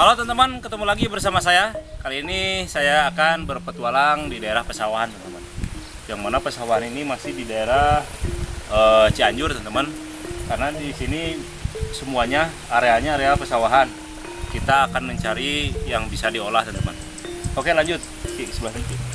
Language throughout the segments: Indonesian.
Halo teman-teman, ketemu lagi bersama saya. Kali ini saya akan berpetualang di daerah pesawahan, teman-teman. Yang mana pesawahan ini masih di daerah Cianjur, teman-teman. Karena di sini semuanya areanya area pesawahan. Kita akan mencari yang bisa diolah, teman-teman. Oke, lanjut. Ki, sebelah sini.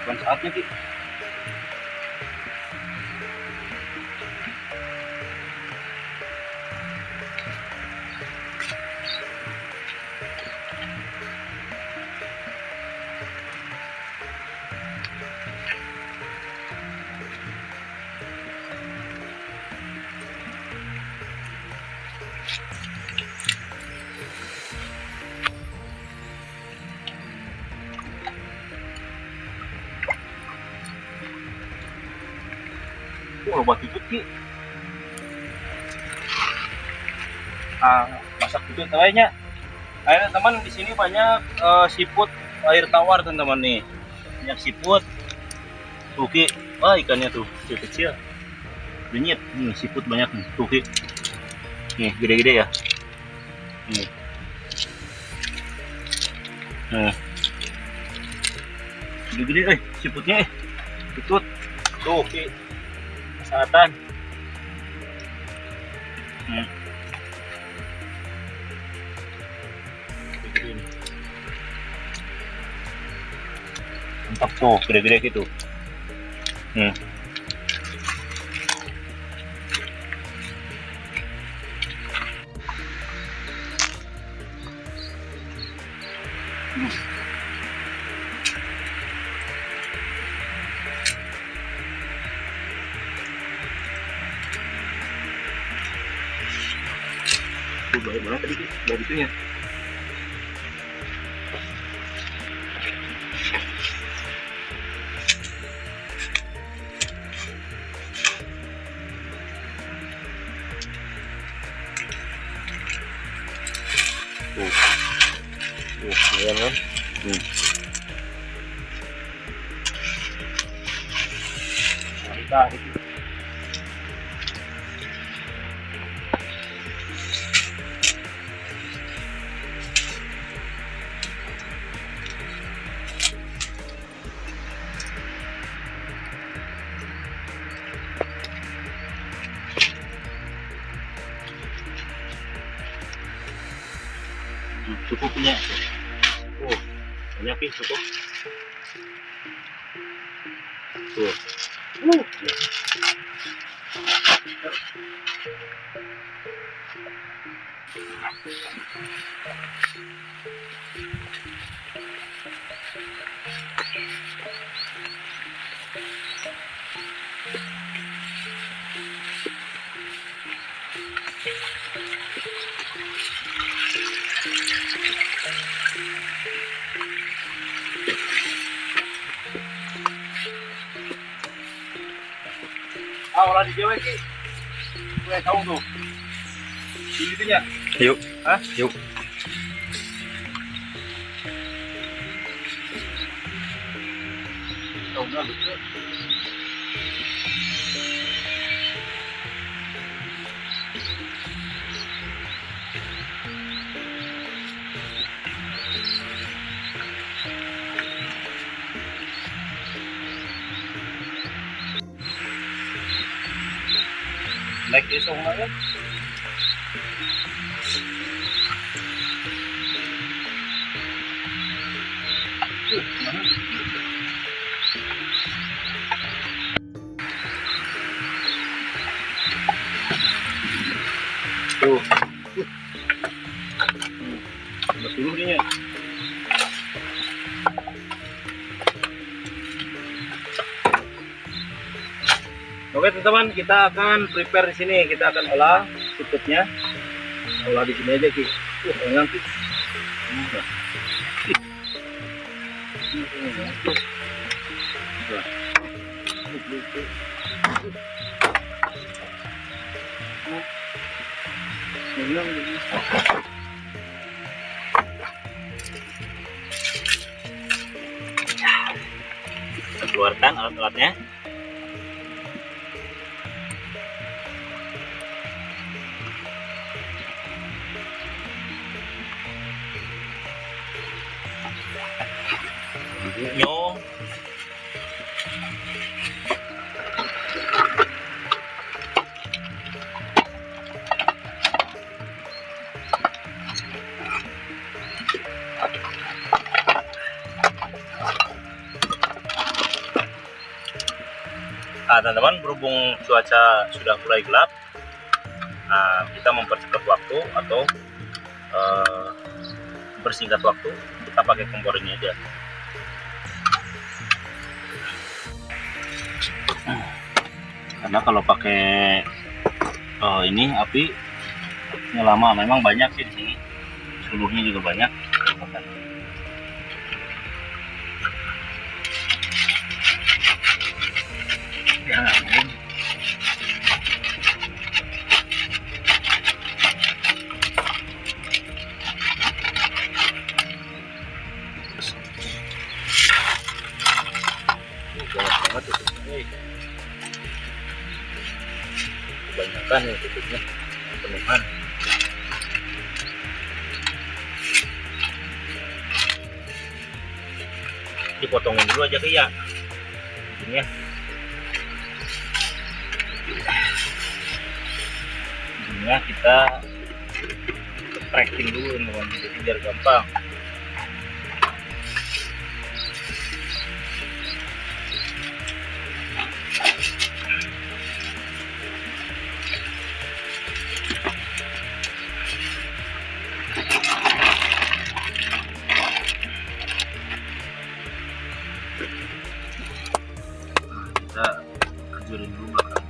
Bukan saatnya, Ki. Buat tutut, Ki. Masak tutut kayaknya. Akhirnya teman di sini banyak siput air tawar, teman-teman nih. Banyak siput. Tuh, Ki. Wah, ikannya tuh kecil-kecil. Denyit. Nih, siput banyak nih. Tuh, Ki. Nih, gede-gede ya. Nih. Nah. Gede-gede siputnya tutut. Tuh, Ki. Kesehatan. Mantap tuh, gede-gede gitu. Tuh, banyak banget tadi, dari itunya. Tuh, kan? Tarik. Cukup punya. Oh, banyak sih cukup. Tuh. Olah di Jawa ki. Gue tahu tuh. Ini ya. Yuk. Hah? Yuk. Tahu nggak betul? Naik di sungai. Tuh. Betul dia. Oke teman-teman, kita akan prepare di sini. Kita akan olah tutupnya. Olah di sini aja ki. Enak ki. Kita keluarkan alat-alatnya. Bumbunya. Nah teman-teman, berhubung cuaca sudah mulai gelap, nah kita mempercepat waktu atau bersingkat waktu, kita pakai kompor ini aja. Karena kalau pakai ini api lama, memang banyak sih di sini, suluhnya juga banyak. Ya, kebanyakan ya tutupnya penuhan. Dipotongin dulu aja ke ya ini ya. Ininya kita tracking dulu teman-teman, jadi biar gampang. Kita hancurin dulu belakang.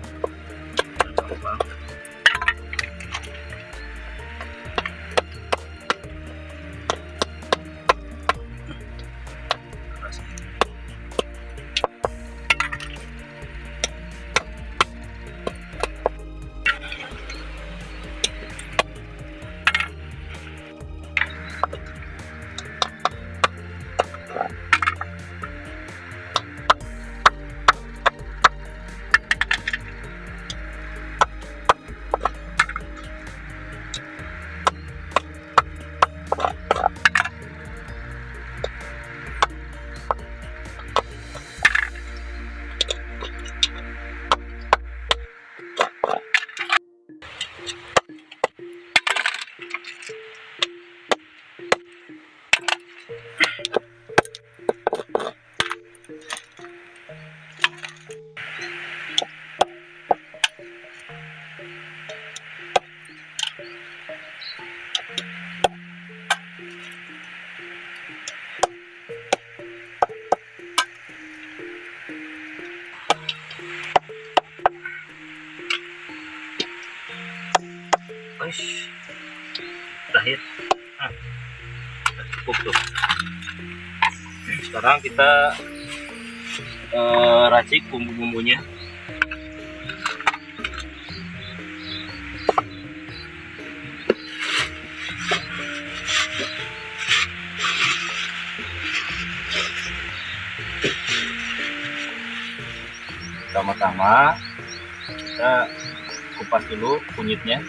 Terakhir. cukup tuh. Sekarang kita racik bumbu-bumbunya. Pertama-tama kita kupas dulu kunyitnya.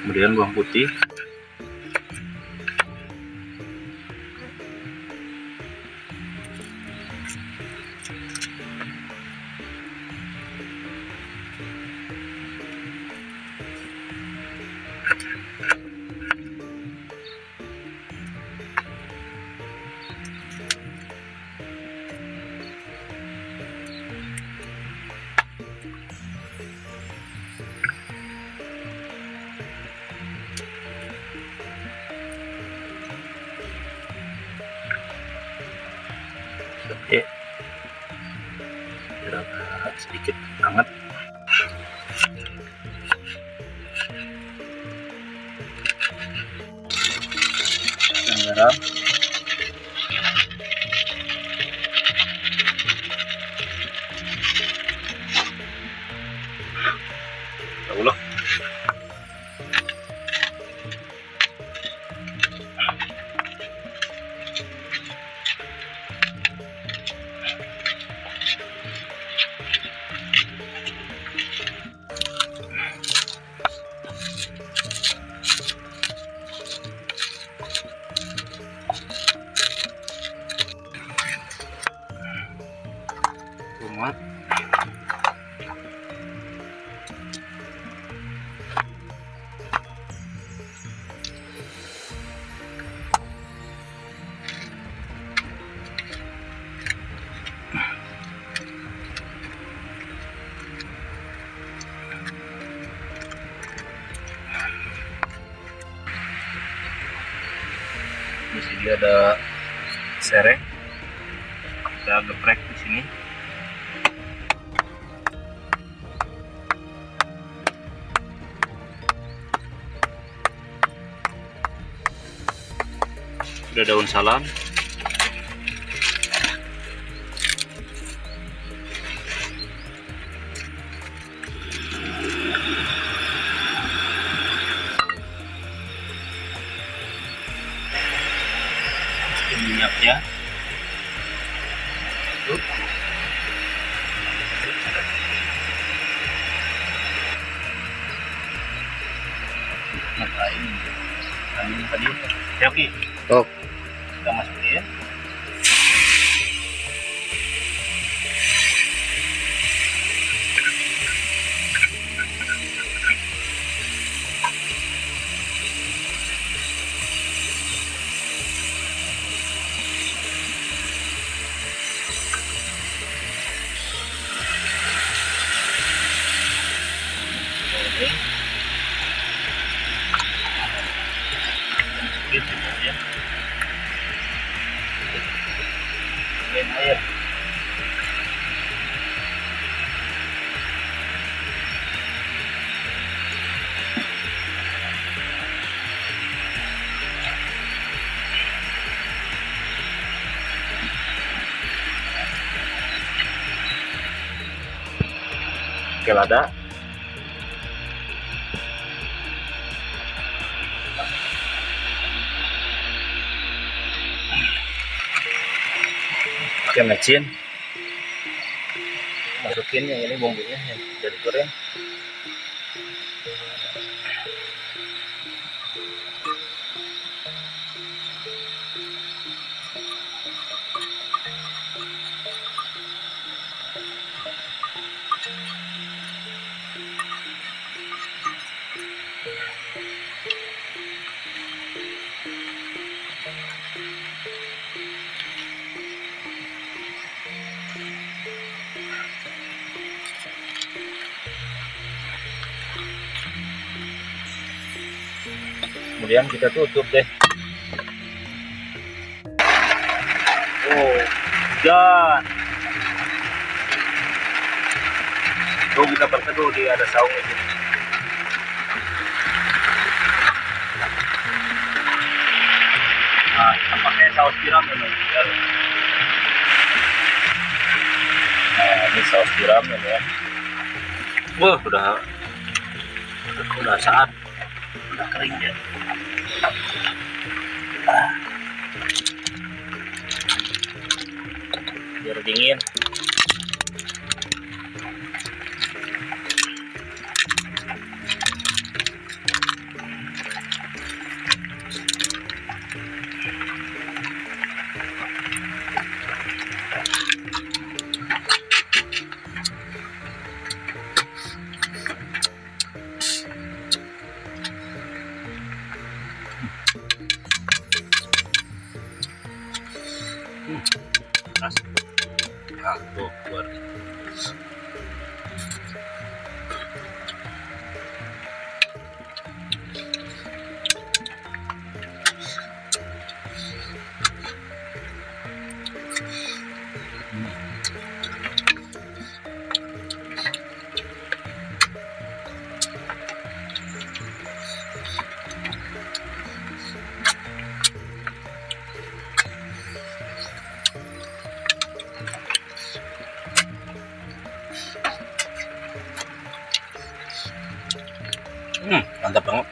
Kemudian bawang putih. Oke, biar agak sedikit hangat. Dan garam. Kita ulek. Tomat, di sini ada sereh, kita geprek di sini. Ada daun salam, minyaknya, ngapain? Tadi, ya oke. Oh, Kita masukin. Oke. Gitu ya. Air. Oke, lada. Oke, mecin. Masukin yang ini bumbunya yang dari goreng. Kemudian kita tutup deh. Oh, hujan. Tuh kita berteduh di ada saung di sini. Nah, kita pakai saus tiram ya, biar. Nah, ini saus tiram ya. Wah, udah saat udah kering ya. Biar dingin. Nah, tuh keluar. Mantap banget.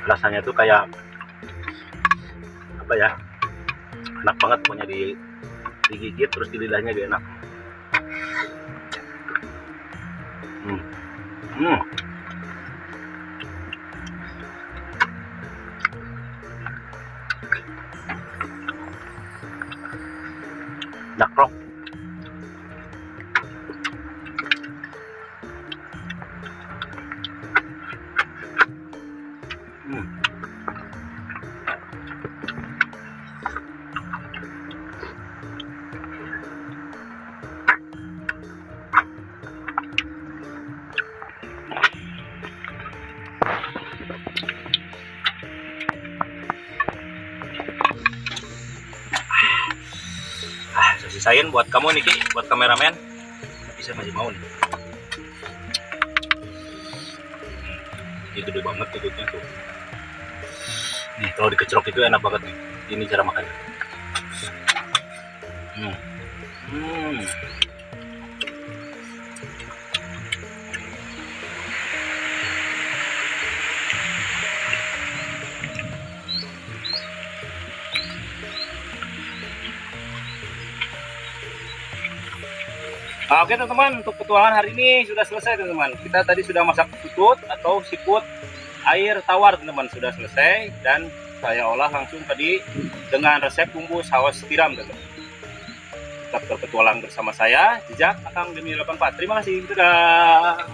Rasanya tuh kayak apa apa ya, enak banget pokoknya, digigit terus di lidahnya dia enak. Dakrok. Saya sisain buat kamu Niki, buat kameramen. Tapi saya masih mau nih. Ini gede banget tututnya tuh. Nih kalau dikecerok itu enak banget nih. Ini cara makannya. Oke teman-teman, untuk petualangan hari ini sudah selesai teman-teman. Kita tadi sudah masak tutut atau siput air tawar teman-teman, sudah selesai dan saya olah langsung tadi dengan resep bumbu saus tiram teman-teman. Tetap berpetualang bersama saya, Jejak Akang Demi 84. Terima kasih. Dadah.